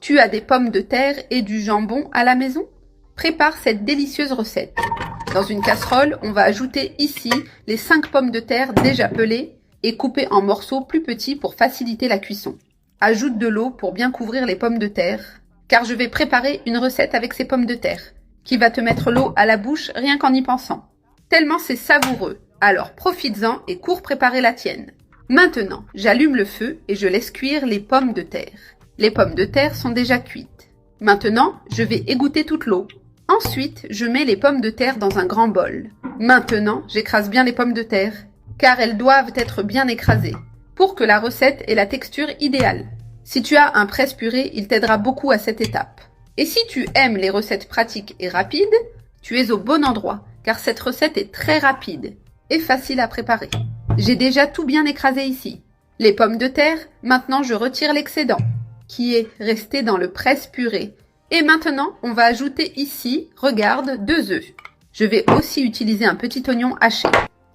Tu as des pommes de terre et du jambon à la maison? Prépare cette délicieuse recette. Dans une casserole, on va ajouter ici les 5 pommes de terre déjà pelées et coupées en morceaux plus petits pour faciliter la cuisson. Ajoute de l'eau pour bien couvrir les pommes de terre, car je vais préparer une recette avec ces pommes de terre, qui va te mettre l'eau à la bouche rien qu'en y pensant. Tellement c'est savoureux, alors profites-en et cours préparer la tienne. Maintenant, j'allume le feu et je laisse cuire les pommes de terre. Les pommes de terre sont déjà cuites. Maintenant, je vais égoutter toute l'eau. Ensuite, je mets les pommes de terre dans un grand bol. Maintenant, j'écrase bien les pommes de terre, car elles doivent être bien écrasées, pour que la recette ait la texture idéale. Si tu as un presse-purée, il t'aidera beaucoup à cette étape. Et si tu aimes les recettes pratiques et rapides, tu es au bon endroit, car cette recette est très rapide et facile à préparer. J'ai déjà tout bien écrasé ici. Les pommes de terre, maintenant je retire l'excédent, qui est resté dans le presse-purée. Et maintenant, on va ajouter ici, regarde, 2 œufs. Je vais aussi utiliser un petit oignon haché.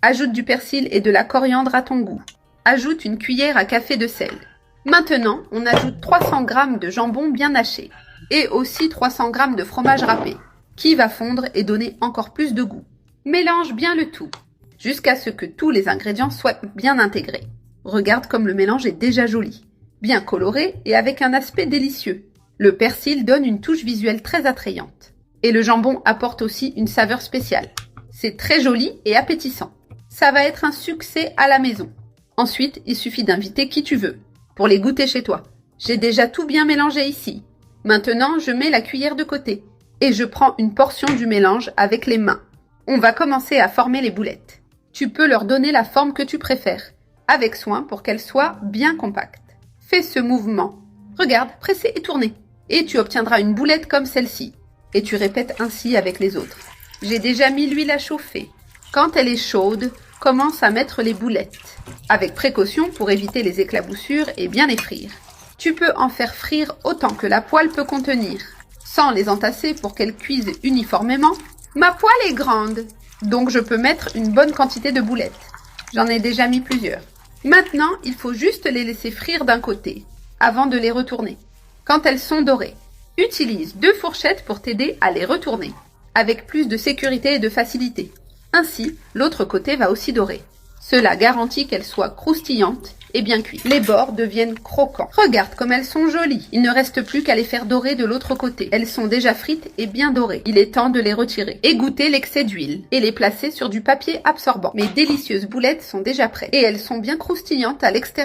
Ajoute du persil et de la coriandre à ton goût. Ajoute une cuillère à café de sel. Maintenant, on ajoute 300 g de jambon bien haché et aussi 300 g de fromage râpé, qui va fondre et donner encore plus de goût. Mélange bien le tout, jusqu'à ce que tous les ingrédients soient bien intégrés. Regarde comme le mélange est déjà joli, bien coloré et avec un aspect délicieux. Le persil donne une touche visuelle très attrayante. Et le jambon apporte aussi une saveur spéciale. C'est très joli et appétissant. Ça va être un succès à la maison. Ensuite, il suffit d'inviter qui tu veux pour les goûter chez toi. J'ai déjà tout bien mélangé ici. Maintenant, je mets la cuillère de côté et je prends une portion du mélange avec les mains. On va commencer à former les boulettes. Tu peux leur donner la forme que tu préfères, avec soin pour qu'elles soient bien compactes. Fais ce mouvement. Regarde, presser et tourner. Et tu obtiendras une boulette comme celle-ci. Et tu répètes ainsi avec les autres. J'ai déjà mis l'huile à chauffer. Quand elle est chaude, commence à mettre les boulettes, avec précaution pour éviter les éclaboussures et bien les frire. Tu peux en faire frire autant que la poêle peut contenir, sans les entasser pour qu'elles cuisent uniformément. Ma poêle est grande, donc je peux mettre une bonne quantité de boulettes. J'en ai déjà mis plusieurs. Maintenant, il faut juste les laisser frire d'un côté, avant de les retourner. Quand elles sont dorées, utilise 2 fourchettes pour t'aider à les retourner, avec plus de sécurité et de facilité. Ainsi, l'autre côté va aussi dorer. Cela garantit qu'elles soient croustillantes et bien cuites. Les bords deviennent croquants. Regarde comme elles sont jolies. Il ne reste plus qu'à les faire dorer de l'autre côté. Elles sont déjà frites et bien dorées. Il est temps de les retirer. Égoutter l'excès d'huile et les placer sur du papier absorbant. Mes délicieuses boulettes sont déjà prêtes et elles sont bien croustillantes à l'extérieur.